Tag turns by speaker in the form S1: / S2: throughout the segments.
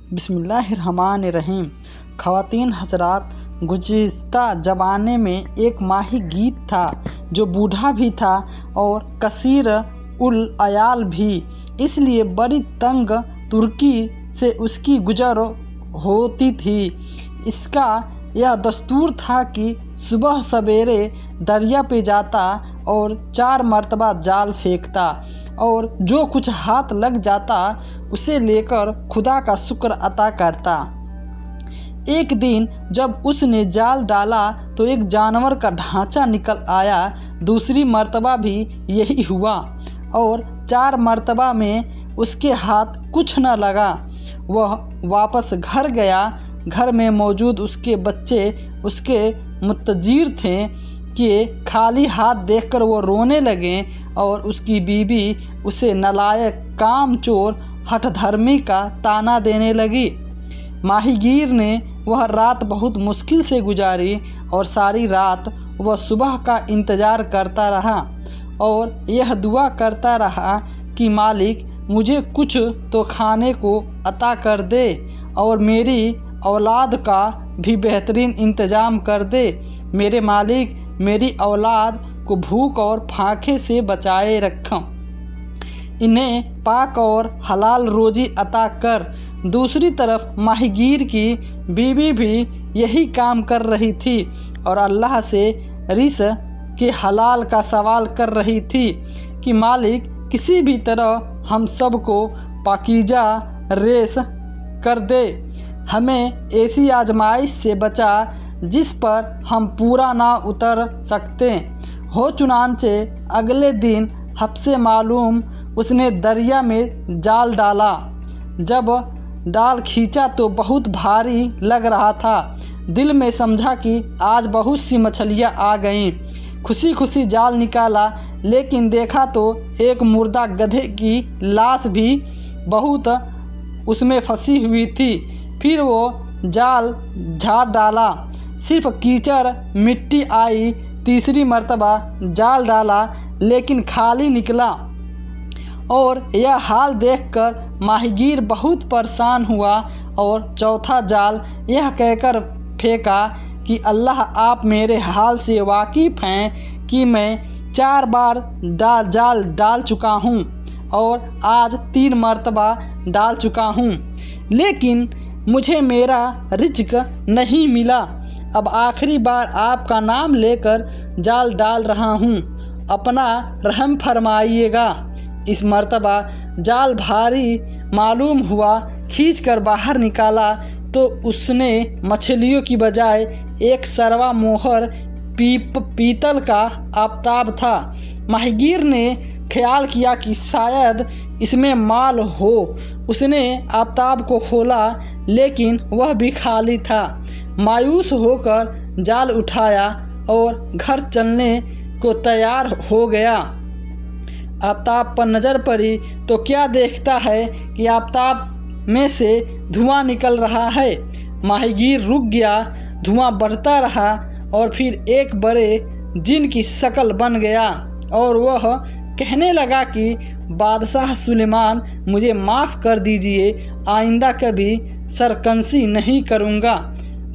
S1: بسم اللہ الرحمن الرحیم۔ خواتین حضرات، گزشتہ زمانے میں ایک ماہی گیر تھا جو بوڑھا بھی تھا اور کثیر العیال بھی، اس لیے بڑی تنگ ترکی سے اس کی گزر ہوتی تھی۔ اس کا یہ دستور تھا کہ صبح سویرے دریا پہ جاتا اور 4 مرتبہ جال پھینکتا اور جو کچھ ہاتھ لگ جاتا اسے لے کر خدا کا شکر ادا کرتا۔ ایک دن جب اس نے جال ڈالا تو ایک جانور کا ڈھانچہ نکل آیا۔ دوسری مرتبہ بھی یہی ہوا اور 4 مرتبہ میں اس کے ہاتھ کچھ نہ لگا۔ وہ واپس گھر گیا۔ گھر میں موجود اس کے بچے اس کے منتظر تھے کہ خالی ہاتھ دیکھ کر وہ رونے لگے اور اس کی بیوی اسے نالائق، کام چور، ہٹ دھرمی کا طعنہ دینے لگی۔ ماہی گیر نے وہ رات بہت مشکل سے گزاری اور ساری رات وہ صبح کا انتظار کرتا رہا اور یہ دعا کرتا رہا کہ مالک مجھے کچھ تو کھانے کو عطا کر دے اور میری اولاد کا بھی بہترین انتظام کر دے۔ میرے مالک میری اولاد کو بھوک اور پھاکے سے بچائے رکھیں، انہیں پاک اور حلال روزی عطا کر۔ دوسری طرف ماہی گیر کی بیوی بھی یہی کام کر رہی تھی اور اللہ سے رزق کے حلال کا سوال کر رہی تھی کہ مالک کسی بھی طرح ہم سب کو پاکیزہ رزق کر دے، ہمیں ایسی آزمائش سے بچا جس پر ہم پورا نہ اتر سکتے ہو۔ چنانچہ اگلے دن حب سے معلوم اس نے دریا میں جال ڈالا۔ جب ڈال کھینچا تو بہت بھاری لگ رہا تھا۔ دل میں سمجھا کہ آج بہت سی مچھلیاں آ گئیں۔ خوشی خوشی جال نکالا لیکن دیکھا تو ایک مردہ گدھے کی لاش بھی بہت اس میں پھنسی ہوئی تھی۔ پھر وہ جال جھاڑ ڈالا، صرف کیچڑ مٹی آئی۔ تیسری مرتبہ جال ڈالا لیکن خالی نکلا اور یہ حال دیکھ کر ماہی گیر بہت پریشان ہوا اور چوتھا جال یہ کہہ کر پھینکا کہ اللہ آپ میرے حال سے واقف ہیں کہ میں 4 بار جال ڈال چکا ہوں اور آج 3 مرتبہ ڈال چکا ہوں لیکن مجھے میرا رزق نہیں ملا۔ اب آخری بار آپ کا نام لے کر جال ڈال رہا ہوں، اپنا رحم فرمائیے گا۔ اس مرتبہ جال بھاری معلوم ہوا، کھینچ کر باہر نکالا تو اس نے مچھلیوں کی بجائے ایک سروا موہر پیتل کا آفتاب تھا۔ ماہی گیر نے خیال کیا کہ شاید اس میں مال ہو۔ اس نے آفتاب کو کھولا لیکن وہ بھی خالی تھا۔ مایوس ہو کر جال اٹھایا اور گھر چلنے کو تیار ہو گیا۔ آفتاب پر نظر پڑی تو کیا دیکھتا ہے کہ آفتاب میں سے دھواں نکل رہا ہے۔ ماہی گیر رک گیا، دھواں بڑھتا رہا اور پھر ایک بڑے جن کی شکل بن گیا اور وہ کہنے لگا کہ بادشاہ سلیمان مجھے معاف کر دیجیے، آئندہ کبھی سرکشی نہیں کروں گا۔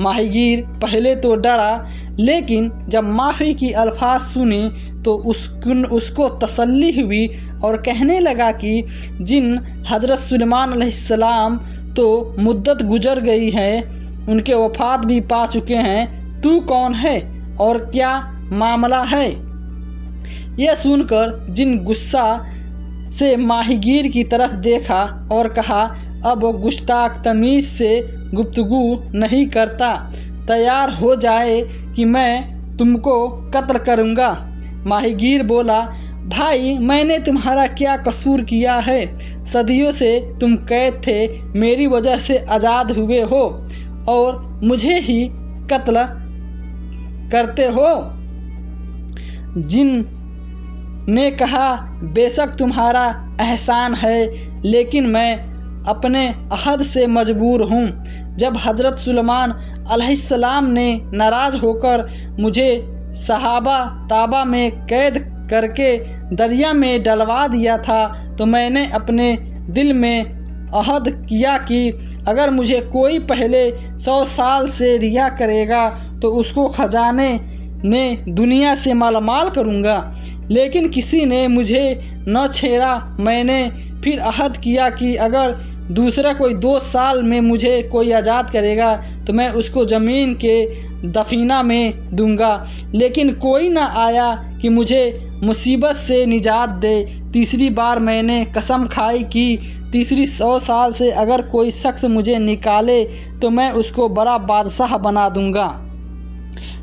S1: ماہی گیر پہلے تو ڈرا لیکن جب معافی کی الفاظ سنی تو اس کو تسلی ہوئی اور کہنے لگا کہ جن حضرت سلیمان علیہ السلام تو مدت گزر گئی ہے، ان کے وفات بھی پا چکے ہیں، تو کون ہے اور کیا معاملہ ہے؟ یہ سن کر جن غصہ سے ماہی گیر کی طرف دیکھا اور کہا اب گستاخ تمیز سے گفتگو نہیں کرتا، تیار ہو جائے کہ میں تم کو قتل کروں گا۔ ماہی گیر بولا بھائی میں نے تمہارا کیا قصور کیا ہے؟ صدیوں سے تم قید تھے، میری وجہ سے آزاد ہوئے ہو اور مجھے ہی قتل کرتے ہو۔ جن نے کہا بے شک تمہارا احسان ہے لیکن میں اپنے عہد سے مجبور ہوں۔ جب حضرت سلیمان علیہ السلام نے ناراض ہو کر مجھے صحابہ تابہ میں قید کر کے دریا میں ڈلوا دیا تھا تو میں نے اپنے دل میں عہد کیا کہ اگر مجھے کوئی پہلے 100 سال سے رہا کرے گا تو اس کو خزانے نے دنیا سے مالا مال کروں گا، لیکن کسی نے مجھے نہ چھیڑا۔ میں نے پھر عہد کیا کہ اگر دوسرا کوئی 2 سال میں مجھے کوئی آزاد کرے گا تو میں اس کو زمین کے دفینہ میں دوں گا، لیکن کوئی نہ آیا کہ مجھے مصیبت سے نجات دے۔ تیسری بار میں نے قسم کھائی کہ تیسری 100 سال سے اگر کوئی شخص مجھے نکالے تو میں اس کو بڑا بادشاہ بنا دوں گا،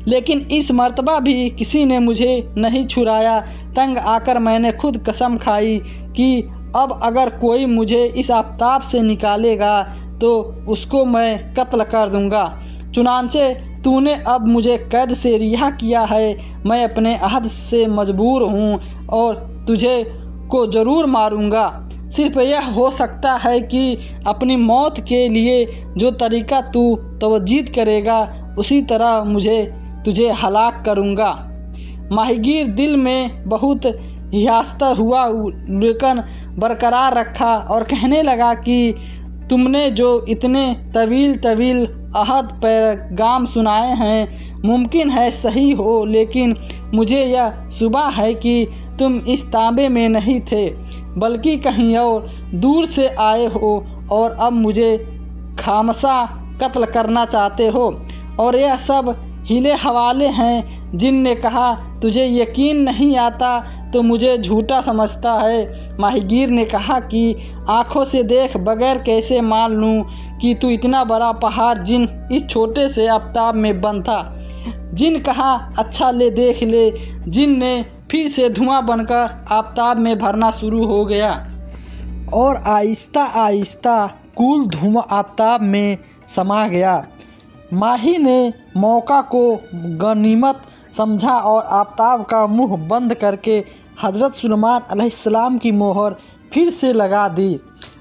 S1: لیکن اس مرتبہ بھی کسی نے مجھے نہیں چھڑایا۔ تنگ آ کر میں نے خود قسم کھائی کہ اب اگر کوئی مجھے اس آفتاب سے نکالے گا تو اس کو میں قتل کر دوں گا۔ چنانچہ تو نے اب مجھے قید سے رہا کیا ہے، میں اپنے عہد سے مجبور ہوں اور تجھے کو ضرور ماروں گا۔ صرف یہ ہو سکتا ہے کہ اپنی موت کے لیے جو طریقہ تو توجید کرے گا اسی طرح تجھے ہلاک کروں گا۔ ماہی گیر دل میں بہت ہیاستہ ہوا لیکن برقرار رکھا اور کہنے لگا کہ تم نے جو اتنے طویل عہد پیغام سنائے ہیں ممکن ہے صحیح ہو، لیکن مجھے یہ شبہ ہے کہ تم اس تانبے میں نہیں تھے بلکہ کہیں اور دور سے آئے ہو اور اب مجھے خامخواہ قتل کرنا چاہتے ہو، اور یہ سب ہیلے حوالے ہیں۔ جن نے کہا تجھے یقین نہیں آتا تو مجھے جھوٹا سمجھتا ہے۔ ماہی گیر نے کہا کہ آنکھوں سے دیکھ بغیر کیسے مان لوں کہ تو اتنا بڑا پہاڑ جن اس چھوٹے سے آفتاب میں بند تھا۔ جن کہا اچھا لے دیکھ لے۔ جن نے پھر سے دھواں بن کر آفتاب میں بھرنا شروع ہو گیا اور آہستہ آہستہ کل دھواں آفتاب میں سما گیا۔ ماہی نے موقع کو غنیمت سمجھا اور آفتاب کا منہ بند کر کے حضرت سلیمان علیہ السلام کی مہر پھر سے لگا دی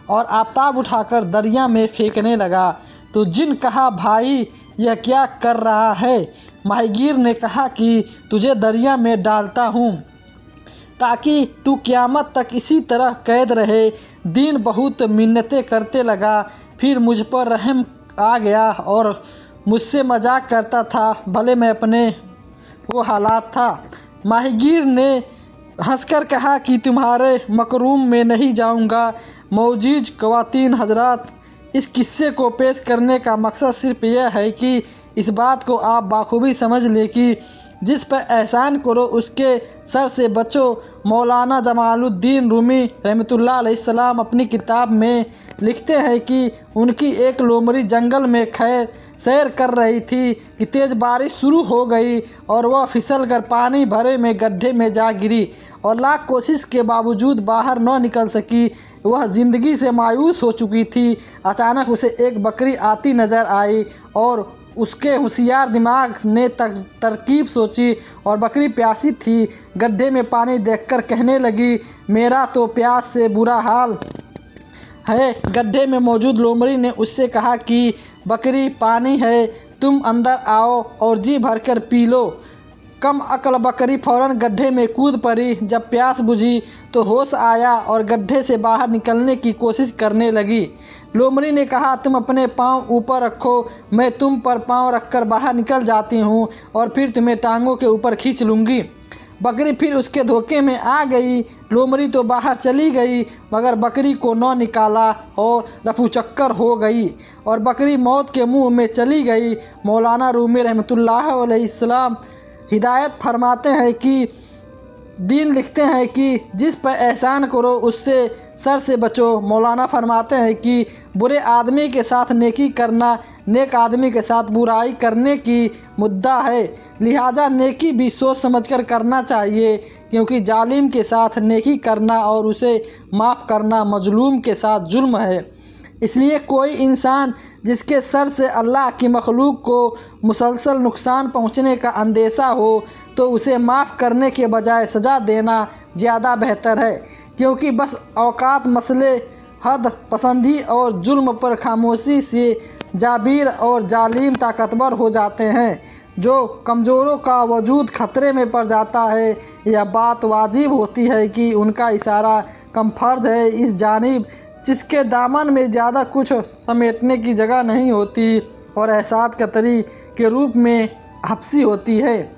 S1: اور آفتاب اٹھا کر دریا میں پھینکنے لگا۔ تو جن کہا بھائی یہ کیا کر رہا ہے؟ ماہی گیر نے کہا کہ تجھے دریا میں ڈالتا ہوں تاکہ تو قیامت تک اسی طرح قید رہے۔ دن بہت منتیں کرنے لگا، پھر مجھ پر رحم آ گیا اور مجھ سے مذاق کرتا تھا، بھلے میں اپنے وہ حالات تھا۔ ماہی گیر نے ہنس کر کہا کہ تمہارے مکرم میں نہیں جاؤں گا۔ معزز خواتین حضرات، اس قصے کو پیش کرنے کا مقصد صرف یہ ہے کہ اس بات کو آپ بخوبی سمجھ لیں کہ جس پر احسان کرو اس کے شر سے بچو۔ مولانا جمال الدین رومی رحمۃ اللہ علیہ السلام اپنی کتاب میں لکھتے ہیں کہ ان کی ایک لومڑی جنگل میں سیر کر رہی تھی کہ تیز بارش شروع ہو گئی اور وہ پھسل کر پانی بھرے میں گڈھے میں جا گری اور لاکھ کوشش کے باوجود باہر نہ نکل سکی۔ وہ زندگی سے مایوس ہو چکی تھی۔ اچانک اسے ایک بکری آتی نظر آئی اور اس کے ہوشیار دماغ نے ترکیب سوچی اور بکری پیاسی تھی۔ گڈھے میں پانی دیکھ کر کہنے لگی میرا تو پیاس سے برا حال ہے۔ گڈھے میں موجود لومڑی نے اس سے کہا کہ بکری پانی ہے، تم اندر آؤ اور جی بھر کر پی لو۔ کم عقل بکری فوراً گڈھے میں کود پڑی۔ جب پیاس بجھی تو ہوش آیا اور گڈھے سے باہر نکلنے کی کوشش کرنے لگی۔ لومڑی نے کہا تم اپنے پاؤں اوپر رکھو، میں تم پر پاؤں رکھ کر باہر نکل جاتی ہوں اور پھر تمہیں ٹانگوں کے اوپر کھینچ لوں گی۔ بکری پھر اس کے دھوکے میں آ گئی۔ لومڑی تو باہر چلی گئی مگر بکری کو نہ نکالا اور رفو چکر ہو گئی اور بکری موت کے منہ میں چلی گئی۔ مولانا رومی رحمۃ اللہ علیہ السلام ہدایت فرماتے ہیں کہ دین لکھتے ہیں کہ جس پر احسان کرو اس سے شر سے بچو۔ مولانا فرماتے ہیں کہ برے آدمی کے ساتھ نیکی کرنا نیک آدمی کے ساتھ برائی کرنے کی مدعا ہے، لہٰذا نیکی بھی سوچ سمجھ کر کرنا چاہیے، کیونکہ ظالم کے ساتھ نیکی کرنا اور اسے معاف کرنا مظلوم کے ساتھ ظلم ہے۔ اس لیے کوئی انسان جس کے شر سے اللہ کی مخلوق کو مسلسل نقصان پہنچنے کا اندیشہ ہو تو اسے معاف کرنے کے بجائے سزا دینا زیادہ بہتر ہے، کیونکہ بس اوقات مسئلے حد پسندی اور ظلم پر خاموشی سے جابر اور ظالم طاقتور ہو جاتے ہیں، جو کمزوروں کا وجود خطرے میں پڑ جاتا ہے۔ یہ بات واجب ہوتی ہے کہ ان کا اشارہ کم فرض ہے اس جانب جس کے دامن میں زیادہ کچھ سمیٹنے کی جگہ نہیں ہوتی اور احسان کا طری کے روپ میں حبسی ہوتی ہے۔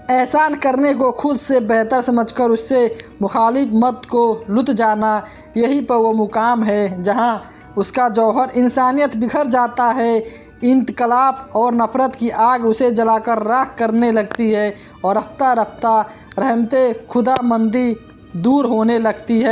S1: احسان کرنے کو خود سے بہتر سمجھ کر اس سے مخالف مت کو لٹ جانا، یہی پر وہ مقام ہے جہاں اس کا جوہر انسانیت بکھر جاتا ہے۔ انتقام اور نفرت کی آگ اسے جلا کر راکھ کرنے لگتی ہے اور رفتہ رفتہ رحمت خدا مندی دور ہونے لگتی ہے۔